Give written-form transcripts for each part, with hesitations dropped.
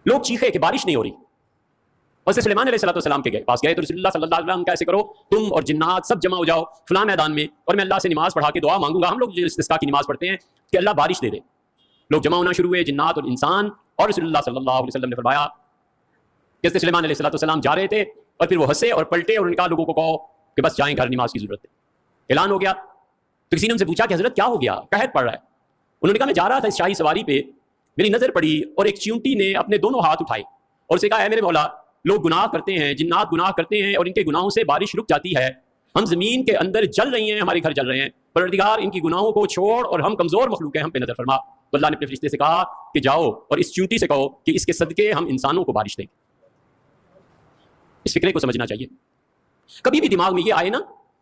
لوگ چیخے کہ بارش نہیں ہو رہی، حضرت سلیمان علیہ السلام کے پاس گئے تو رسول اللہ صلی اللہ علیہ وسلم کا ایسے کرو تم اور جنات سب جمع ہو جاؤ فلاں میدان میں، اور میں اللہ سے نماز پڑھا کے دعا مانگوں گا. ہم لوگ جو استسقاء کی نماز پڑھتے ہیں کہ اللہ بارش دے دے. لوگ جمع ہونا شروع ہوئے، جنات اور انسان، اور رسول اللہ صلی اللہ علیہ وسلم نے فرمایا کہ حضرت سلیمان علیہ السلام جا رہے تھے اور پھر وہ ہنسے اور پلٹے اور ان کا لوگوں کو کہو کہ بس جائیں گھر، نماز کی ضرورت ہے. اعلان ہو گیا تو کسی نے ان سے پوچھا کہ حضرت کیا ہو گیا، قحط پڑ رہا ہے. انہوں نے کہا میں جا رہا تھا اس شاہی سواری پہ، میری نظر پڑی اور ایک چیونٹی نے اپنے دونوں ہاتھ اٹھائے اور اسے کہا اے میرے مولا، لوگ گناہ کرتے ہیں، جنات گناہ کرتے ہیں اور ان کے گناہوں سے بارش رک جاتی ہے، ہم زمین کے اندر جل رہی ہیں، ہمارے گھر جل رہے ہیں، پروردگار ان کی گناہوں کو چھوڑ اور ہم کمزور مخلوق ہیں، ہم پہ نظر فرما. تو اللہ نے اپنے فرشتے سے کہا کہ جاؤ اور اس چیونٹی سے کہو کہ اس کے صدقے ہم انسانوں کو بارش دیں گے. اس فکرے کو سمجھنا چاہیے. کبھی بھی دماغ میں یہ آئے نا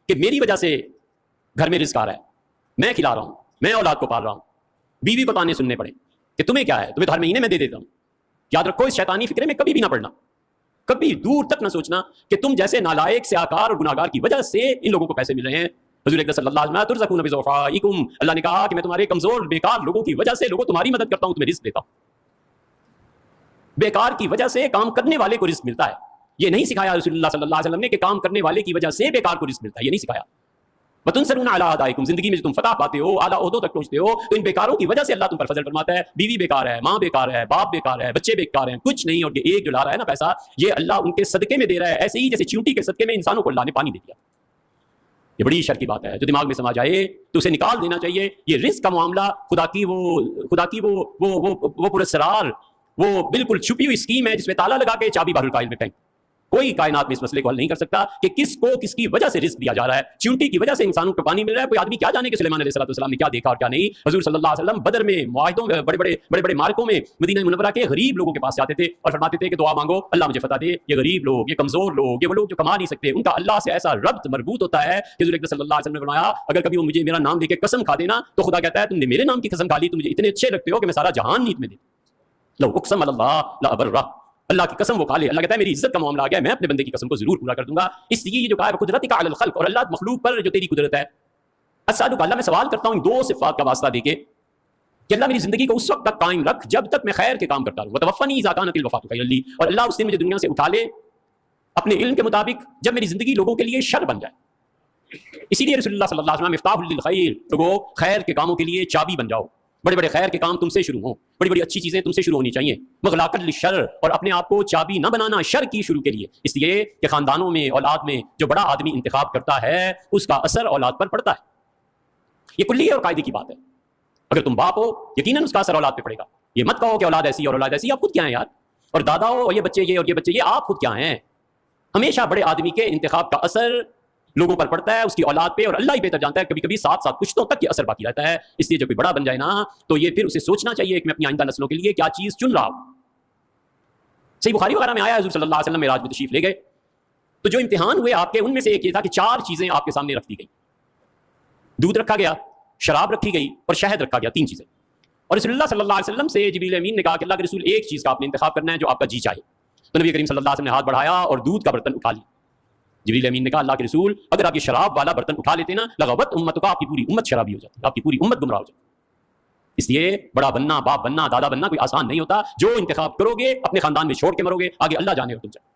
کہ میری وجہ سے گھر میں رزق آ رہا ہے، میں کھلا رہا ہوں، میں اولاد کو پال رہا ہوں، بیوی کو تانے سننے پڑے کہ تمہیں کیا ہے، تمہیں تو ہر مہینے میں دے دیتا ہوں. یاد رکھو اس شیطانی فکرے میں کبھی بھی نہ پڑنا، کبھی دور تک نہ سوچنا کہ تم جیسے نالائق سیاکار اور گناہگار کی وجہ سے ان لوگوں کو پیسے مل رہے ہیں. حضور اکرم صلی اللہ علیہ وسلم ترزقون بضعفائکم، اللہ نے کہا کہ میں تمہارے کمزور بیکار لوگوں کی وجہ سے لوگوں تمہاری مدد کرتا ہوں، تمہیں رزق دیتا ہوں. بیکار کی وجہ سے کام کرنے والے کو رزق ملتا ہے. یہ نہیں سکھایا رسول اللہ صلی اللہ علیہ وسلم نے کہ کام کرنے والے کی وجہ سے بیکار کو رزق ملتا ہے، یہ نہیں سکھایا. وَتُنْصَرُونَ عَلَىٰ أَعْدَائِكُمْ، زندگی میں جو تم فتح پاتے ہو، اعلیٰ عہدوں تک پہنچتے ہو، تو ان بیکاروں کی وجہ سے اللہ تم پر فضل فرماتا ہے. بیوی بیکار ہے، ماں بیکار ہے، باپ بیکار ہے، بچے بیکار ہیں، کچھ نہیں، اور یہ ایک جو لا رہا ہے نا پیسہ، یہ اللہ ان کے صدقے میں دے رہا ہے، ایسے ہی جیسے چیونٹی کے صدقے میں انسانوں کو اللہ نے پانی دے دیا. یہ بڑی شر کی بات ہے، جو دماغ میں سما جائے تو اسے نکال دینا چاہیے. یہ رزق کا معاملہ خدا کی وہ پراسرار، وہ بالکل چھپی ہوئی اسکیم ہے جس میں تالا لگا کے چابی بحر الکائل میں پھینک. کوئی کائنات میں اس مسئلے کو حل نہیں کر سکتا کہ کس کو کس کی وجہ سے رزق دیا جا رہا ہے. چیونٹی کی وجہ سے انسانوں کو پانی مل رہا ہے. کوئی آدمی کیا جانے کہ سلیمان علیہ السلام نے کیا دیکھا اور کیا نہیں. حضور صلی اللہ علیہ وسلم بدر میں، معاہدوں میں، بڑے بڑے مارکوں میں مدینہ منورہ کے غریب لوگوں کے پاس جاتے تھے اور فرماتے تھے کہ دعا مانگو اللہ مجھے فتح دے. یہ غریب لوگ، یہ کمزور لوگ، یہ وہ لوگ جو کما نہیں سکتے، ان کا اللہ سے ایسا ربط مربوط ہوتا ہے کہ حضور صلی اللہ علیہ وسلم نے فرمایا اگر کبھی وہ مجھے میرا نام لے کے قسم کھا دینا تو خدا کہتا ہے تم نے میرے نام کی قسم کھا لی، تم مجھے اتنے اچھے لگتے ہو کہ میں سارا جہان نیت میں دے دوں. لو اقسم اللہ لا ابرہ، اللہ کی قسم وہ کھا لے. اللہ کہتا ہے میری عزت کا معاملہ آ گیا، میں اپنے بندے کی قسم کو ضرور پورا کر دوں گا. اس لیے یہ جو کہا ہے قدرتی کا علی الخلق، اور اللہ مخلوق پر جو تیری قدرت ہے. اسالک، اللہ میں سوال کرتا ہوں دو صفات کا واسطہ دے کے کہ اللہ میری زندگی کو اس وقت تک قائم رکھ جب تک میں خیر کے کام کرتا رہوں. وتوفنی اذا کانت الوفاۃ خیرا لی، اور اللہ اس دن مجھے دنیا سے اٹھا لے اپنے علم کے مطابق جب میری زندگی لوگوں کے لیے شر بن جائے. اسی لیے رسول اللہ صلی اللہ علیہ وسلم مفتاح للخیر، لوگوں خیر کے کاموں کے لیے چابی بن جاؤ. بڑے بڑے خیر کے کام تم سے شروع ہوں، بڑی بڑی اچھی چیزیں تم سے شروع ہونی چاہیے. مغلاق للشر، اور اپنے آپ کو چابی نہ بنانا شر کی شروع کے لیے. اس لیے کہ خاندانوں میں، اولاد میں جو بڑا آدمی انتخاب کرتا ہے اس کا اثر اولاد پر پڑتا ہے. یہ کلی اور قاعدے کی بات ہے. اگر تم باپ ہو یقیناً اس کا اثر اولاد پہ پڑے گا. یہ مت کہو کہ اولاد ایسی اور اولاد ایسی، آپ خود کیا ہیں یار، اور دادا ہو اور یہ بچے یہ اور یہ بچے یہ، آپ خود کیا ہیں. ہمیشہ بڑے آدمی کے انتخاب کا اثر لوگوں پر پڑتا ہے، اس کی اولاد پہ، اور اللہ ہی بہتر جانتا ہے کبھی کبھی ساتھ پشتوں تک یہ اثر باقی رہتا ہے. اس لیے جب کوئی بڑا بن جائے نا تو یہ پھر اسے سوچنا چاہیے کہ میں اپنی آئندہ نسلوں کے لیے کیا چیز چن رہا ہوں. صحیح بخاری وغیرہ میں آیا حضور صلی اللہ علیہ وسلم معراج میں تشریف لے گئے تو جو امتحان ہوئے آپ کے ان میں سے ایک یہ تھا کہ 4 چیزیں آپ کے سامنے رکھ دی گئی. دودھ رکھا گیا، شراب رکھی گئی اور شہد رکھا گیا، 3 چیزیں. اور رسول اللہ صلی اللہ علیہ وسلم سے جبریل امین نے کہا کہ اللہ کے رسول ایک چیز کا آپ نے انتخاب کرنا ہے جو آپ کا جی چاہے. تو نبی کریم صلی اللہ علیہ وسلم نے ہاتھ بڑھایا اور دودھ کا برتن اٹھا لیا. جبریل امین نے کہا اللہ کے رسول اگر آپ یہ شراب والا برتن اٹھا لیتے نا لغوت امتک، آپ کی پوری امت شرابی ہو جاتی، آپ کی پوری امت گمراہ ہو جاتی. اس لیے بڑا بننا، باپ بننا، دادا بننا کوئی آسان نہیں ہوتا. جو انتخاب کرو گے اپنے خاندان میں چھوڑ کے مرو گے، آگے اللہ جانے اور تم جانے.